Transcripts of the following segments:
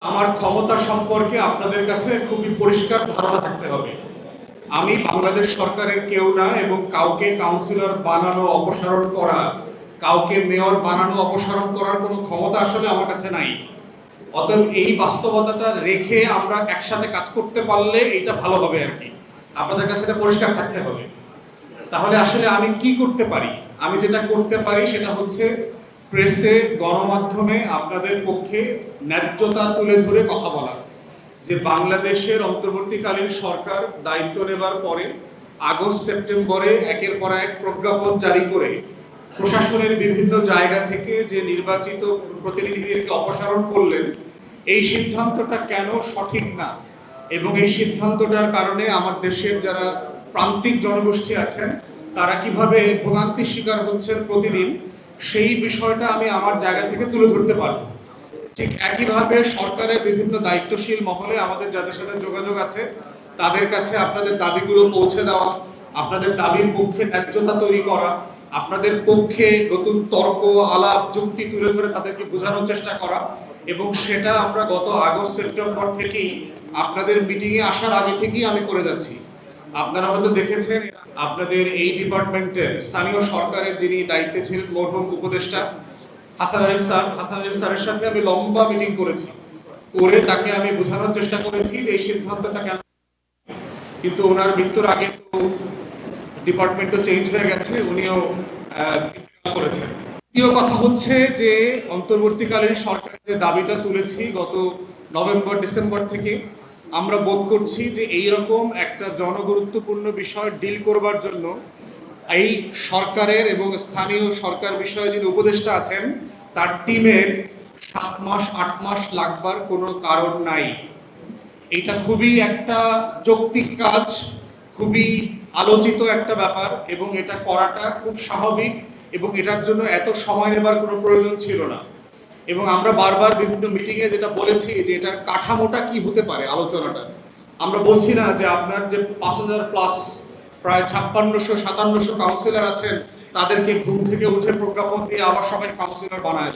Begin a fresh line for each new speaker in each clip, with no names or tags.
আমার ক্ষমতা সম্পর্কে আপনাদের কাছে খুবই পরিষ্কার ধারণা থাকতে হবে। আমি বাংলাদেশ সরকারের কেউ না এবং কাউকে কাউন্সিলর বানানো অপসারণ করা, কাউকে মেয়র বানানো অপসারণ করার কোনো ক্ষমতা আসলে আমার কাছে নাই। অতএব এই বাস্তবতাটা রেখে আমরা একসাথে কাজ করতে পারলে এটা ভালো হবে আর কি। আপনাদের কাছে এটা পরিষ্কার থাকতে হবে। তাহলে আসলে আমি কি করতে পারি? আমি যেটা করতে পারি সেটা হচ্ছে প্রেসে, গণমাধ্যমে আপনাদের পক্ষে ন্যায্যতা তুলে ধরে কথা বলা, যে বাংলাদেশের অন্তর্বর্তীকালীন সরকার দায়িত্ব নেবার পরে আগস্ট সেপ্টেম্বরে একের পর এক প্রজ্ঞাপন জারি করে প্রশাসনের বিভিন্ন জায়গা থেকে যে নির্বাচিত প্রতিনিধিদেরকে অপসারণ করলেন, এই সিদ্ধান্তটা কেন সঠিক না এবং এই সিদ্ধান্তটার কারণে আমার দেশের যারা প্রান্তিক জনগোষ্ঠী আছেন তারা কিভাবে ভোগান্তির শিকার হচ্ছেন প্রতিদিন, সেই বিষয়টা আমি আমার জায়গা থেকে তুলে ধরতে পারবো। ঠিক একইভাবে সরকারের বিভিন্ন দায়িত্বশীল মহলে আমাদের যাদের সাথে যোগাযোগ আছে তাদের কাছে আপনাদের দাবিগুলো পৌঁছে দেওয়া, আপনাদের দাবির পক্ষে ন্যায্যতা তৈরি করা, আপনাদের পক্ষে নতুন তর্ক আলাপ যুক্তি তুলে ধরে তাদেরকে বোঝানোর চেষ্টা করা, এবং সেটা আমরা গত আগস্ট সেপ্টেম্বর থেকেই আপনাদের মিটিংয়ে আসার আগে থেকেই আমি করে যাচ্ছি। আপনারা হয়তো দেখেছেন আপনাদের এই ডিপার্টমেন্টের স্থানীয় সরকারের যিনি দায়িত্বে ছিলেন মরহুম উপদেষ্টা হাসান আরিফ স্যারের সাথে আমি লম্বা মিটিং করেছি, করে তাকে আমি বোঝানোর চেষ্টা করেছি যে এই সিদ্ধান্তটা কেন। কিন্তু ওনার মৃত্যুর আগে তো ডিপার্টমেন্টও চেঞ্জ হয়ে গেছে, উনিও করেছেন। দ্বিতীয় কথা হচ্ছে যে অন্তর্বর্তীকালীন সরকারের যে দাবিটা তুলেছি গত নভেম্বর ডিসেম্বর থেকে, আমরা বোধ করছি যে এইরকম একটা জনগুরুত্বপূর্ণ বিষয় ডিল করবার জন্য এই সরকারের এবং স্থানীয় সরকার বিষয়ে যিনি উপদেষ্টা আছেন তার টিমের 7 মাস 8 মাস লাগবার কোনো কারণ নাই। এটা খুবই একটা যৌক্তিক কাজ, খুবই আলোচিত একটা ব্যাপার, এবং এটা করাটা খুব স্বাভাবিক এবং এটার জন্য এত সময় নেবার কোনো প্রয়োজন ছিল না। এবং আমরা বারবার বিভিন্ন মিটিংয়ে যেটা বলেছি যে এটার কাঠামোটা কি হতে পারে, আলোচনাটা আমরা বলছি না যে আপনার যে 5000 প্লাস প্রায় 5600-5700 কাউন্সিলর আছেন তাদেরকে ঘুম থেকে উঠে প্রজ্ঞাপন দিয়ে আবার সবাই কাউন্সিলর বানায়,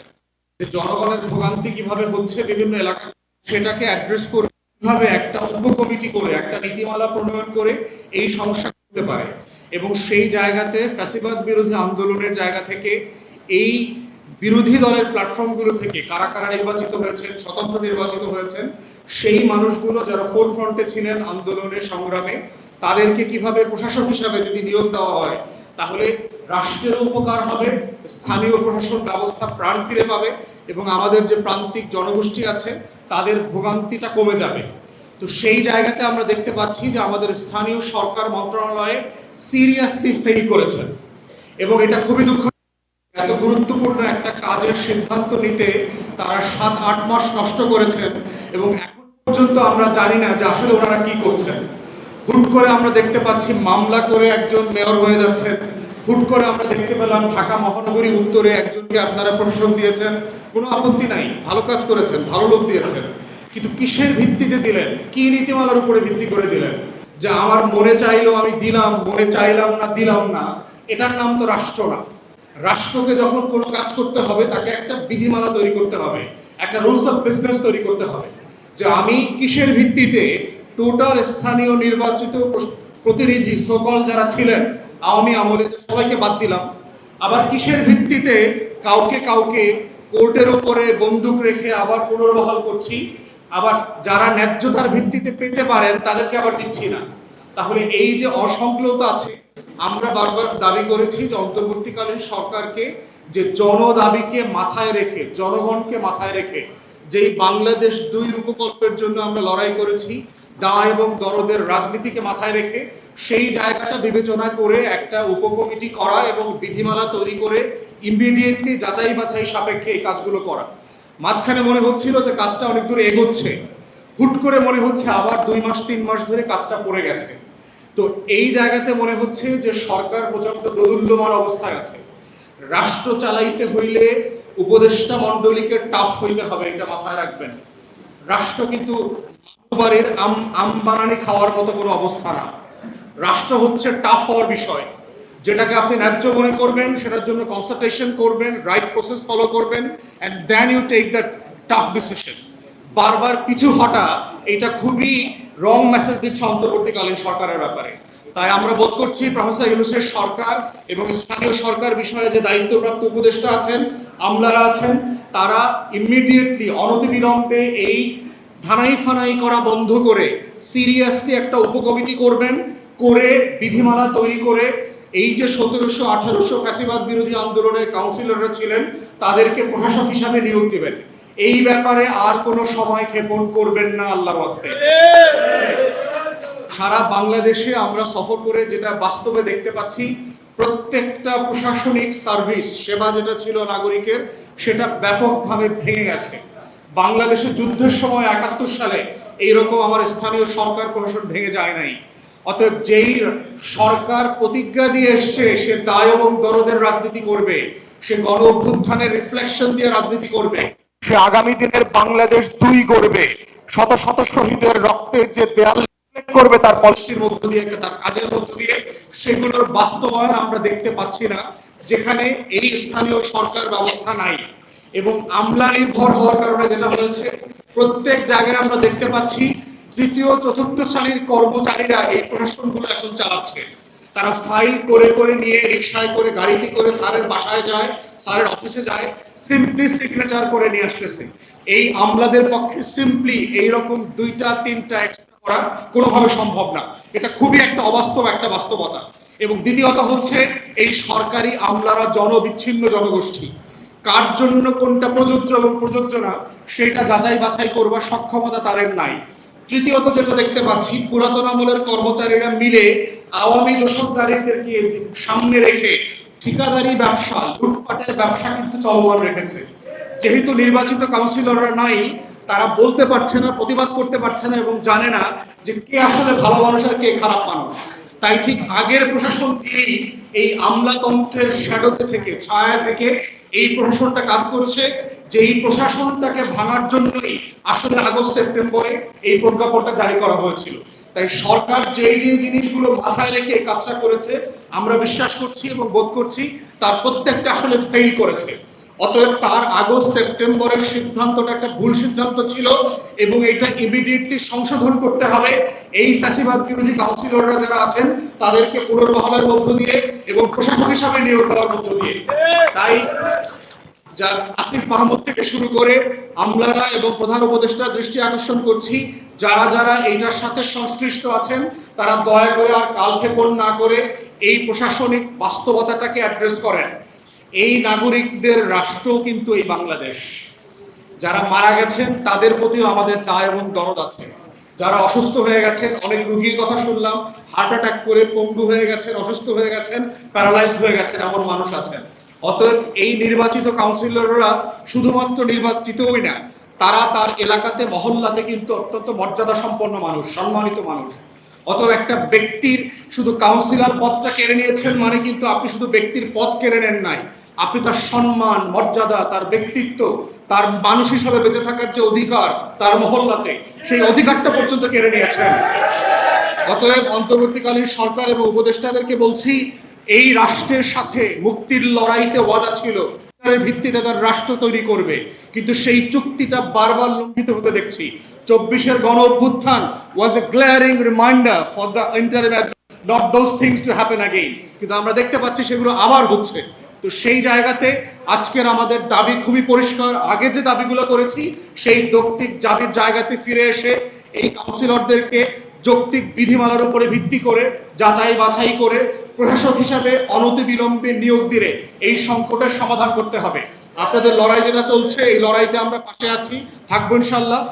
যে জনগণের ভোগান্তি কিভাবে হচ্ছে বিভিন্ন এলাকা সেটাকে অ্যাড্রেস করে কিভাবে একটা উপকমিটি করে একটা নীতিমালা প্রণয়ন করে এই সমস্যা করতে পারে। এবং সেই জায়গাতে ফ্যাসিবাদ বিরোধী আন্দোলনের জায়গা থেকে এই বিরোধী দলের প্ল্যাটফর্মগুলো থেকে কারা কারা নির্বাচিত হয়েছেন, স্বতন্ত্র নির্বাচিত হয়েছেন, সেই মানুষগুলো যারা ফোর ফ্রন্টে ছিলেন আন্দোলনের সংগ্রামে, তাদেরকে কিভাবে প্রশাসক হিসাবে যদি নিয়োগ দেওয়া হয় তাহলে রাষ্ট্রেরও উপকার হবে, স্থানীয় প্রশাসন ব্যবস্থা প্রাণ ফিরে পাবে এবং আমাদের যে প্রান্তিক জনগোষ্ঠী আছে তাদের ভোগান্তিটা কমে যাবে। তো সেই জায়গাতে আমরা দেখতে পাচ্ছি যে আমাদের স্থানীয় সরকার মন্ত্রণালয়ে সিরিয়াসলি ফেল করেছেন এবং এটা খুবই দুঃখ। এত গুরুত্বপূর্ণ একটা কাজের সিদ্ধান্ত নিতে তারা 7-8 মাস নষ্ট করেছেন এবং এখন পর্যন্ত আমরা জানি না যে আসলে ওনারা কি করছেন। হুট করে আমরা দেখতে পাচ্ছি মামলা করে একজন মেয়র হয়ে যাচ্ছেন, হুট করে আমরা দেখতে পেলাম ঢাকা মহানগরী উত্তরে একজনকে আপনারা প্রশাসন দিয়েছেন, কোনো আপত্তি নাই, ভালো কাজ করেছেন, ভালো লোক দিয়েছেন, কিন্তু কিসের ভিত্তিতে দিলেন, কি নীতিমালার উপরে ভিত্তি করে দিলেন? যে আমার মনে চাইলো আমি দিলাম, মনে চাইলাম না দিলাম না, এটার নাম তো রাষ্ট্র না। রাষ্ট্রকে যখন কোনো কাজ করতে হবে তাকে একটা বিধিমালা তৈরি করতে হবে, একটা রুলস অফ বিজনেস তৈরি করতে হবে, যে আমি কিসের ভিত্তিতে টোটাল স্থানীয় নির্বাচিত প্রতিনিধি সকল যারা ছিলেন আওয়ামী আমলে সবাইকে বাদ দিলাম, আবার কিসের ভিত্তিতে কাউকে কাউকে কোর্টের উপরে বন্দুক রেখে আবার পুনর্বহাল করছি, আবার যারা ন্যায্যতার ভিত্তিতে পেতে পারেন তাদেরকে আবার দিচ্ছি না। তাহলে এই যে অসংলতা আছে, আমরা বারবার দাবি করেছি যে অন্তর্বর্তীকালীন সরকারকে যে জনদাবিকে মাথায় রেখে, জনগণকে মাথায় রেখে, যেই বাংলাদেশ 2 রূপকল্পের জন্য আমরা লড়াই করেছি, দায় এবং দরদের রাজনীতিকে মাথায় রেখে সেই জায়গাটা বিবেচনা করে একটা উপকমিটি করা এবং বিধিমালা তৈরি করে ইমিডিয়েটলি যাচাই বাছাই সাপেক্ষে এই কাজগুলো করা। মাঝখানে মনে হচ্ছিল যে কাজটা অনেক দূর এগোচ্ছে, হুট করে মনে হচ্ছে আবার 2 মাস 3 মাস ধরে কাজটা পড়ে গেছে। তো এই জায়গাতে মনে হচ্ছে যে সরকার প্রচন্ড দোদুল্যমান অবস্থায় আছে। রাষ্ট্র চালাইতে হইলে উপদেষ্টা মণ্ডলীকে টাফ হইতে হবে, এটা মাথায় রাখবেন। রাষ্ট্র কিন্তু বাড়ির আম বানানি খাওয়ার মতো কোনো অবস্থা না। রাষ্ট্র হচ্ছে টাফ হওয়ার বিষয়, যেটাকে আপনি ন্যায্য মনে করবেন, সেটার জন্য কনসালটেশন করবেন, রাইট প্রসেস ফলো করবেন, and then you take that tough decision. বারবার পিছু হটা এটা খুবই রং মেসেজ দিচ্ছে অন্তর্বর্তীকালীন সরকারের ব্যাপারে। তাই আমরা বোধ করছি প্রফেসর ইউনূসের সরকার এবং স্থানীয় সরকার বিষয়ে যে দায়িত্বপ্রাপ্ত উপদেষ্টা আছেন, আমলারা আছেন, তারা ইমিডিয়েটলি অনতিবিলম্বে এই ধানাই ফানাই করা বন্ধ করে সিরিয়াসলি একটা উপকমিটি করবেন, করে বিধিমালা তৈরি করে এই যে 1700-1800 ফ্যাসিবাদ বিরোধী আন্দোলনের কাউন্সিলররা ছিলেন তাদেরকে প্রশাসক হিসাবে নিয়োগ দিবেন। এই ব্যাপারে আর কোনো সময় ক্ষেপণ করবেন না আল্লাহর ওয়াস্তে। সারা বাংলাদেশে আমরা সফর করে যেটা বাস্তবে দেখতে পাচ্ছি, প্রত্যেকটা প্রশাসনিক সার্ভিস সেবা যেটা ছিল নাগরিকের, সেটা ব্যাপকভাবে ভেঙে গেছে। বাংলাদেশে যুদ্ধের সময় 71 সালে এইরকম আমার স্থানীয় সরকার প্রশাসন ভেঙে যায় নাই। অতএব যেই সরকার প্রতিজ্ঞা দিয়ে এসছে সে দায় এবং দরদের রাজনীতি করবে, সে গণ অভ্যুত্থানের রিফ্লেকশন দিয়ে রাজনীতি করবে, সে আগামী দিনের বাংলাদেশ 2 করবে, শত শত শহীদের রক্তের যে দেয়াল করবে তার পলিসির মধ্য দিয়ে, তার কাজের মধ্য দিয়ে, সেগুলোর বাস্তবায়ন আমরা দেখতে পাচ্ছি না, যেখানে এই স্থানীয় সরকার ব্যবস্থা নাই। এবং আমলা নির্ভর হওয়ার কারণে যেটা হয়েছে, প্রত্যেক জায়গায় আমরা দেখতে পাচ্ছি তৃতীয় চতুর্থ শ্রেণীর কর্মচারীরা এই প্রশাসনগুলো এখন চালাচ্ছে। তারা ফাইল করে করে নিয়ে রিক্সায় করে, গাড়িতে করে স্যারের বাসায় যায়, স্যারের অফিসে যায়, সিম্পলি সিগনেচার করে নিয়ে আসতেছে। এই আমলাদের পক্ষে সিম্পলি এইরকম 2-3টা এক্সট্রা করা কোনোভাবে সম্ভব না। এটা খুবই একটা অবাস্তব একটা বাস্তবতা। এবং দ্বিতীয়ত হচ্ছে, এই সরকারি আমলারা জনবিচ্ছিন্ন জনগোষ্ঠী। কার জন্য কোনটা প্রযোজ্য এবং প্রযোজ্য না সেটা যাচাই বাছাই করবার সক্ষমতা তাদের নাই। তৃতীয়ত যেটা দেখতে পাচ্ছি, পুরাতন আমলের কর্মচারীরা মিলে আওয়ামী দোসরদারিদেরকে সামনে রেখে ঠিকাদারি ব্যবসা, লুটপাটের ব্যবসা কিন্তু চলমান রেখেছে। যেহেতু নির্বাচিত কাউন্সিলররা নাই, তারা বলতে পারছে না, প্রতিবাদ করতে পারছে না এবং জানে না যে কে আসলে ভালো মানুষ আর কে খারাপ মানুষ। তাই ঠিক আগের প্রশাসন দিয়েই এই আমলাতন্ত্রের শ্যাডোতে থেকে, ছায়া থেকে এই প্রশাসনটা কাজ করছে, যে এই প্রশাসনটাকে ভাঙার জন্যই আসলে আগস্ট সেপ্টেম্বরে এই প্রজ্ঞাপনটা জারি করা হয়েছিল। তাই সরকার যে জিনিসগুলো মাথায় রেখে কাজটা করেছে, আমরা বিশ্বাস করছি এবং বোধ করছি তার প্রত্যেকটা আসলে ফেল করেছে। অতএব তার আগস্ট সেপ্টেম্বরের সিদ্ধান্তটা একটা ভুল সিদ্ধান্ত ছিল এবং এটা ইমিডিয়েটলি সংশোধন করতে হবে। এই ফ্যাসিবাদ বিরোধী কাউন্সিলররা যারা আছেন তাদেরকে পুনর্বহালের মধ্য দিয়ে এবং প্রশাসক হিসাবে নিয়োগ দেওয়ার মধ্য দিয়ে। তাই যা আসিফ মাহমুদ থেকে শুরু করে আমলারা এবং প্রধান উপদেষ্টার দৃষ্টি আকর্ষণ করছি, যারা যারা এইটার সাথে সংশ্লিষ্ট আছেন তারা দয়া করে আর কালক্ষেপণ না করে এই প্রশাসনিক বাস্তবতাটাকে অ্যাড্রেস করেন। এই নাগরিকদের রাষ্ট্র কিন্তু এই বাংলাদেশ। যারা মারা গেছেন তাদের প্রতিও আমাদের দায় এবং দরদ আছে। যারা অসুস্থ হয়ে গেছেন, অনেক রোগীর কথা শুনলাম, হার্ট অ্যাটাক করে পঙ্গু হয়ে গেছেন, অসুস্থ হয়ে গেছেন, প্যারালাইজড হয়ে গেছেন, এমন মানুষ আছেন। অতএব এই নির্বাচিত কাউন্সিলররা শুধুমাত্র নির্বাচিতই না, তারা তার এলাকাতে মহল্লাতে কিন্তু অত্যন্ত মর্যাদা সম্পন্ন মানুষ, সম্মানিত মানুষ। অতএব একটা ব্যক্তির শুধু কাউন্সিলর পদটা কেড়ে নিয়েছেন মানে কিন্তু আপনি শুধু ব্যক্তির পদ কেড়ে নেন নাই, আপনি তার সম্মান, মর্যাদা, তার ব্যক্তিত্ব, তার মানুষ হিসাবে বেঁচে থাকার যে অধিকার তার মহল্লাতে, সেই অধিকারটা পর্যন্ত কেড়ে নিয়েছেন। অতএব অন্তর্বর্তীকালীন সরকার এবং উপদেষ্টাদেরকে বলছি, এই রাষ্ট্রের সাথে মুক্তির লড়াইতে ওয়াদা ছিল ভিত্তিতে তার রাষ্ট্র তৈরি করবে, কিন্তু সেই চুক্তিটা বারবার লঙ্ঘিত হতে দেখছি। 24-এর গণ অভ্যুত্থান was a glaring reminder for the interim not those things to happen again, কিন্তু আমরা দেখতে পাচ্ছি সেগুলো আবার হচ্ছে। তো সেই জায়গাতে আজকের আমাদের দাবি খুবই পরিষ্কার। আগে যে দাবিগুলো করেছি সেই যৌক্তিক দাবির জায়গাতে ফিরে এসে এই কাউন্সিলরদেরকে যৌক্তিক বিধিমালার উপরে ভিত্তি করে যাচাই বাছাই করে প্রশাসক হিসাবে অনতিবিলম্বে নিয়োগ দিলে এই সংকটের সমাধান করতে হবে। আপনাদের লড়াই যেটা চলছে, এই লড়াইতে আমরা পাশে আছি, থাকবো ইনশাল্লাহ।